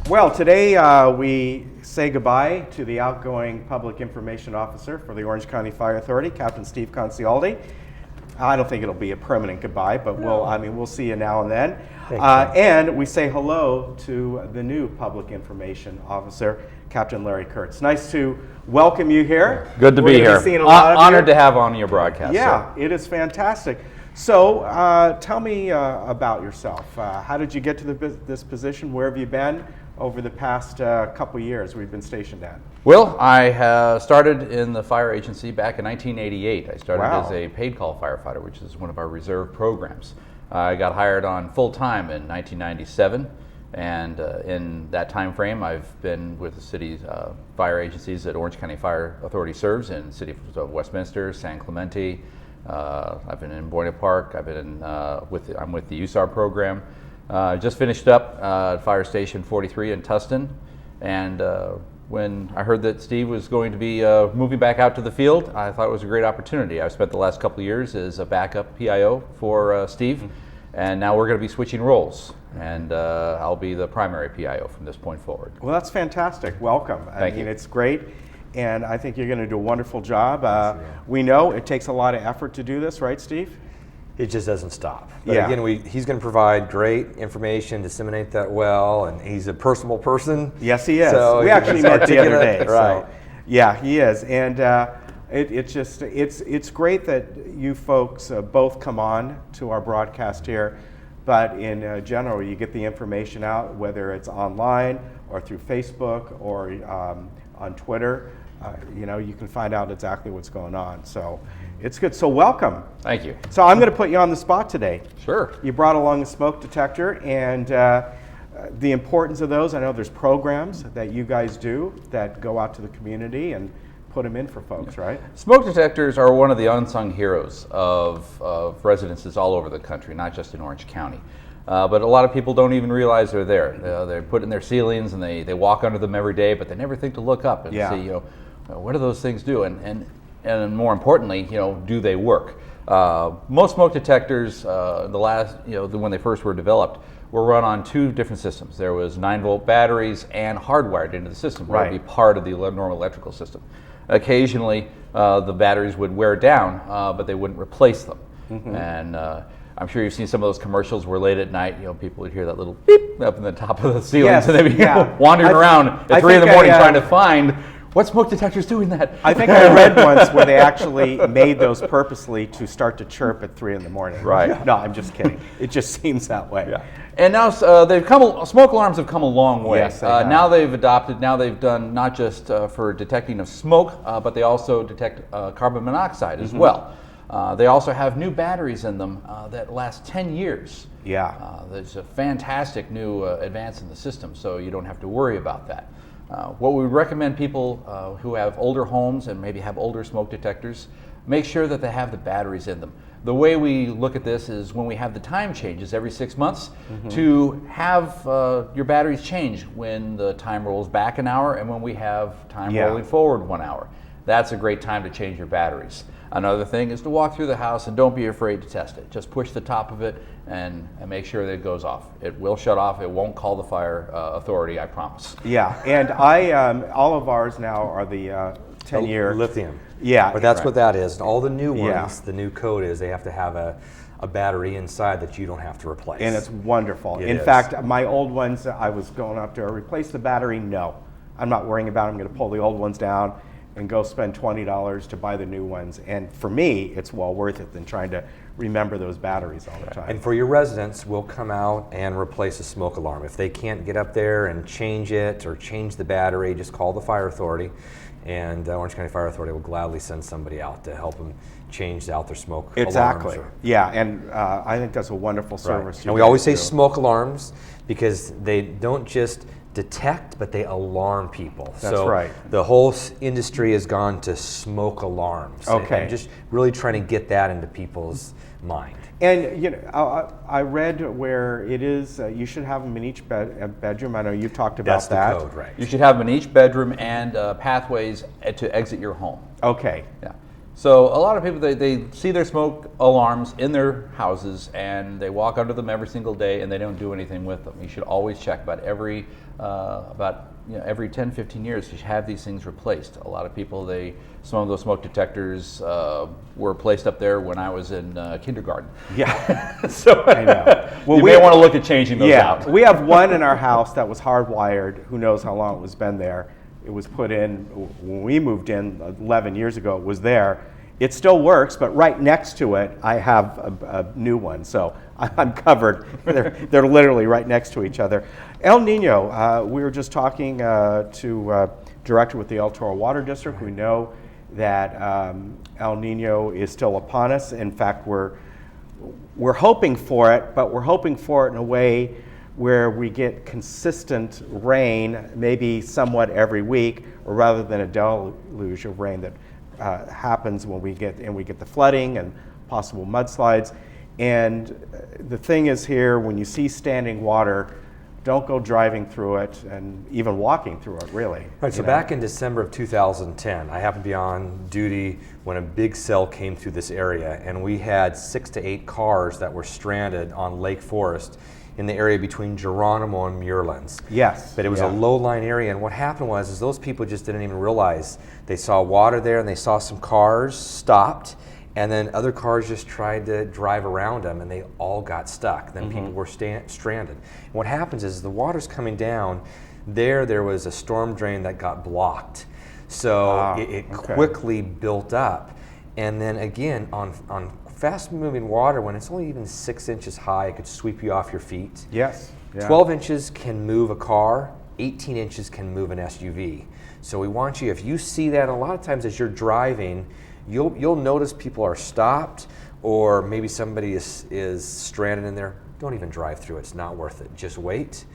Well, today we say goodbye to the outgoing Public Information Officer for the Orange County Fire Authority, Captain Steve Concialdi. I don't think it'll be a permanent goodbye, but we'll see you now and then. And we say hello to the new Public Information Officer, Captain Larry Kurtz. Nice to welcome you here. Good to be here. Honored to have on your broadcast. Yeah, it is fantastic. So tell me about yourself. How did you get to this position? Where have you been over the past couple years we've been stationed at? Well, I started in the fire agency back in 1988. I started as a paid call firefighter, which is one of our reserve programs. I got hired on full-time in 1997, and in that time frame I've been with the city's fire agencies that Orange County Fire Authority serves in the city of Westminster, San Clemente. I've been in Buena Park. I've been I'm with the USAR program. Just finished up Fire Station 43 in Tustin, and when I heard that Steve was going to be moving back out to the field, I thought it was a great opportunity. I've spent the last couple of years as a backup PIO for Steve, and now we're going to be switching roles, and I'll be the primary PIO from this point forward. Well, that's fantastic. Welcome. Thank you. It's great, and I think you're going to do a wonderful job. We know it takes a lot of effort to do this, right, Steve? It just doesn't stop. But again, he's going to provide great information, disseminate that well, and he's a personable person. Yes, he is. So we actually met the other day. Right. So, yeah, he is. And it's great that you folks both come on to our broadcast here, but in general, you get the information out, whether it's online or through Facebook or on Twitter. You can find out exactly what's going on. So it's good. So welcome. Thank you. So I'm going to put you on the spot today. Sure. You brought along a smoke detector, and the importance of those. I know there's programs that you guys do that go out to the community and put them in for folks, right? Smoke detectors are one of the unsung heroes of residences all over the country, not just in Orange County. But a lot of people don't even realize they're there. They're put in their ceilings and they walk under them every day, but they never think to look up and see, what do those things do? And more importantly, do they work? Most smoke detectors, when they first were developed, were run on two different systems. There was 9-volt batteries and hardwired into the system, where it would be part of the normal electrical system. Occasionally, the batteries would wear down, but they wouldn't replace them. And I'm sure you've seen some of those commercials where late at night, people would hear that little beep up in the top of the ceilings, and they'd be wandering around at 3 in the morning trying to find what smoke detector's doing that. I think I read once where they actually made those purposely to start to chirp at 3 in the morning. Right. No, I'm just kidding. It just seems that way. Yeah. And now smoke alarms have come a long way. Yes, they have. Now they've done not just for detecting of smoke, but they also detect carbon monoxide as well. They also have new batteries in them that last 10 years. Yeah. There's a fantastic new advance in the system, so you don't have to worry about that. What we recommend people who have older homes and maybe have older smoke detectors, make sure that they have the batteries in them. The way we look at this is when we have the time changes every 6 months, to have your batteries change when the time rolls back an hour and when we have time rolling forward 1 hour. That's a great time to change your batteries. Another thing is to walk through the house and don't be afraid to test it. Just push the top of it and make sure that it goes off. It will shut off. It won't call the fire authority, I promise. Yeah, and all of ours now are the 10-year lithium. Yeah. But that's what that is. And all the new ones, the new code is they have to have a battery inside that you don't have to replace. And it's wonderful. In is. fact, my old ones, I was going up to replace the battery. No, I'm not worrying about it. I'm going to pull the old ones down and go spend $20 to buy the new ones. And for me, it's well worth it than trying to remember those batteries all the time. And for your residents, we'll come out and replace a smoke alarm. If they can't get up there and change it or change the battery, just call the fire authority. And Orange County Fire Authority will gladly send somebody out to help them change out their smoke Exactly. alarms. Yeah, and I think that's a wonderful service. And we always say smoke alarms because they don't just detect, but they alarm people. That's right. The whole industry has gone to smoke alarms. Okay. And just really trying to get that into people's mind. And I read where it is you should have them in each bedroom. I know you've talked about that. That's the code, right? You should have them in each bedroom and pathways to exit your home. Okay. Yeah. So a lot of people, they see their smoke alarms in their houses and they walk under them every single day and they don't do anything with them. You should always check every 10, 15 years, you should have these things replaced. A lot of people, some of those smoke detectors were placed up there when I was in kindergarten. Yeah. So I know. Well, you may want to look at changing those out. We have one in our house that was hardwired. Who knows how long it was been there. It was put in when we moved in 11 years ago. It was there. It still works, but right next to it, I have a new one. So I'm covered. They're literally right next to each other. El Nino, we were just talking to director with the El Toro Water District. We know that El Nino is still upon us. In fact, we're hoping for it, but we're hoping for it in a way where we get consistent rain, maybe somewhat every week, or rather than a deluge of rain that happens when we get the flooding and possible mudslides. And the thing is here, when you see standing water, don't go driving through it and even walking through it, really. Right, so back in December of 2010, I happened to be on duty when a big cell came through this area, and we had 6 to 8 cars that were stranded on Lake Forest in the area between Geronimo and Muirlands. Yes. But it was a low-lying area, and what happened was those people just didn't even realize. They saw water there, and they saw some cars stopped, and then other cars just tried to drive around them, and they all got stuck. Then people were stranded. And what happens is the water's coming down. There was a storm drain that got blocked. So it quickly built up. And then again, on fast-moving water, when it's only even 6 inches high, it could sweep you off your feet. Yes. Yeah. 12 inches can move a car, 18 inches can move an SUV. So we want you, if you see that, a lot of times as you're driving, you'll notice people are stopped, or maybe somebody is stranded in there. Don't even drive through it, it's not worth it. Just wait,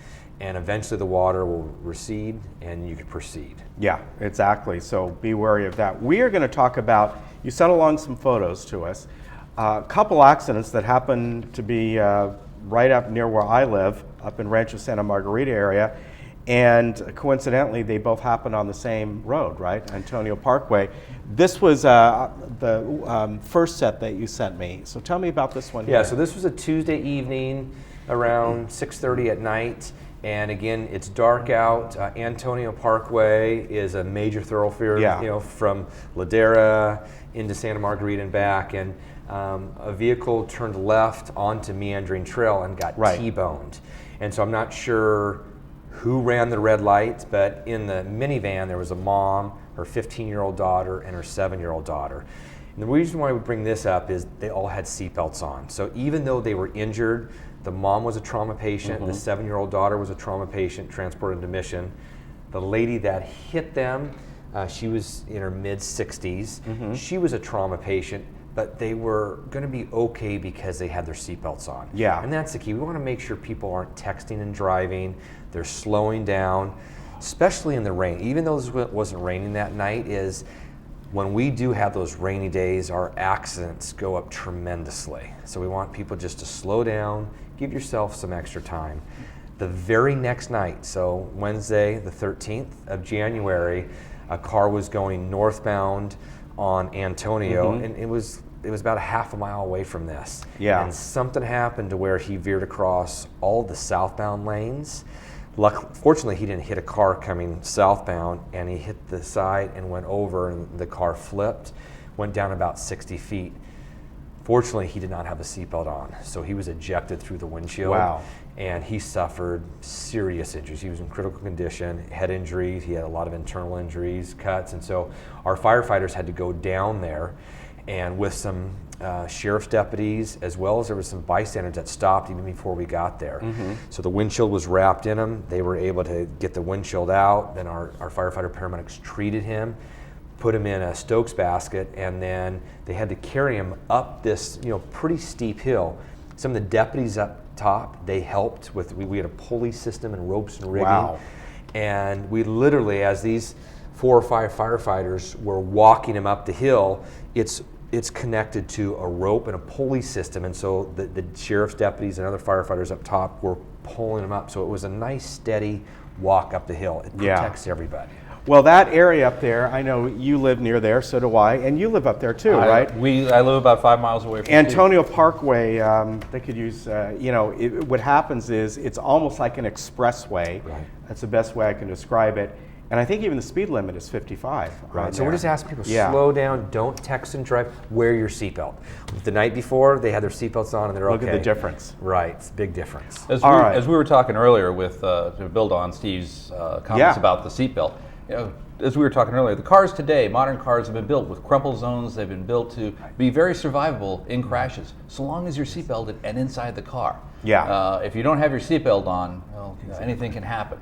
and eventually the water will recede and you can proceed. Yeah, exactly. So be wary of that. We are going to talk about, you sent along some photos to us, a couple accidents that happen to be right up near where I live, up in Rancho Santa Margarita area, and coincidentally they both happened on the same road, right? Antonio Parkway. This was the first set that you sent me. So tell me about this one. Yeah, here. so this was a Tuesday evening around 6:30 at night. And again, it's dark out. Antonio Parkway is a major thoroughfare, from Ladera into Santa Margarita and back. And a vehicle turned left onto Meandering Trail and got T-boned. And so I'm not sure who ran the red lights, but in the minivan there was a mom, her 15-year-old daughter, and her 7-year-old daughter. And the reason why we bring this up is they all had seatbelts on. So even though they were injured, the mom was a trauma patient, the 7-year-old daughter was a trauma patient, transported to Mission. The lady that hit them, she was in her mid-60s. She was a trauma patient, but they were going to be okay because they had their seatbelts on. Yeah. And that's the key. We want to make sure people aren't texting and driving. They're slowing down, especially in the rain. Even though it wasn't raining that night, is when we do have those rainy days, our accidents go up tremendously. So we want people just to slow down, give yourself some extra time. The very next night, so Wednesday, the 13th of January, a car was going northbound on Antonio, and it was about a half a mile away from this. Yeah. And something happened to where he veered across all the southbound lanes. Fortunately, he didn't hit a car coming southbound, and he hit the side and went over, and the car flipped, went down about 60 feet. Fortunately, he did not have a seatbelt on, so he was ejected through the windshield. Wow. And he suffered serious injuries. He was in critical condition, head injuries, he had a lot of internal injuries, cuts, and so our firefighters had to go down there, and with some sheriff's deputies, as well as there was some bystanders that stopped even before we got there. So the windshield was wrapped in him. They were able to get the windshield out. Then our firefighter paramedics treated him, put him in a Stokes basket, and then they had to carry him up this pretty steep hill. Some of the deputies up top, they helped with, we had a pulley system and ropes and rigging. Wow. And we literally, as these 4 or 5 firefighters were walking him up the hill, it's connected to a rope and a pulley system, and so the sheriff's deputies and other firefighters up top were pulling him up. So it was a nice, steady walk up the hill. It protects everybody. Well, that area up there, I know you live near there, so do I, and you live up there too, right? I live about 5 miles away from Steve. Antonio Parkway, they could use, what happens is it's almost like an expressway. Right. That's the best way I can describe it. And I think even the speed limit is 55. Right. on So we're there. just asking people, Yeah. slow down, don't text and drive, wear your seatbelt. The night before, they had their seatbelts on and they're Look okay. at the difference. Right, it's a big difference. All right. As we were talking earlier with, to build on Steve's comments Yeah. about the seatbelt, as we were talking earlier, the cars today, modern cars have been built with crumple zones. They've been built to be very survivable in crashes, so long as you're seatbelted and inside the car. Yeah. If you don't have your seatbelt on, well, anything can happen.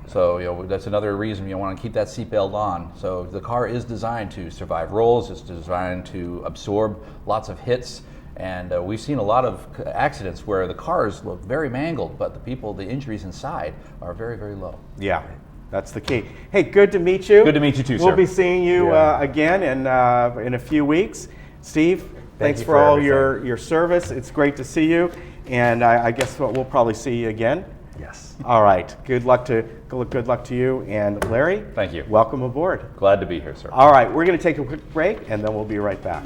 So that's another reason you want to keep that seatbelt on. So the car is designed to survive rolls. It's designed to absorb lots of hits. And we've seen a lot of accidents where the cars look very mangled, but the injuries inside are very, very low. Yeah, that's the key. Hey, good to meet you. Good to meet you too, We'll sir. be seeing you Yeah. again in a few weeks. Steve, thanks you for for all everything. your service. It's great to see you. And I guess we'll probably see you again. Yes. All right. Good luck to you. And Larry, Thank you. welcome aboard. Glad to be here, sir. All right. We're going to take a quick break, and then we'll be right back.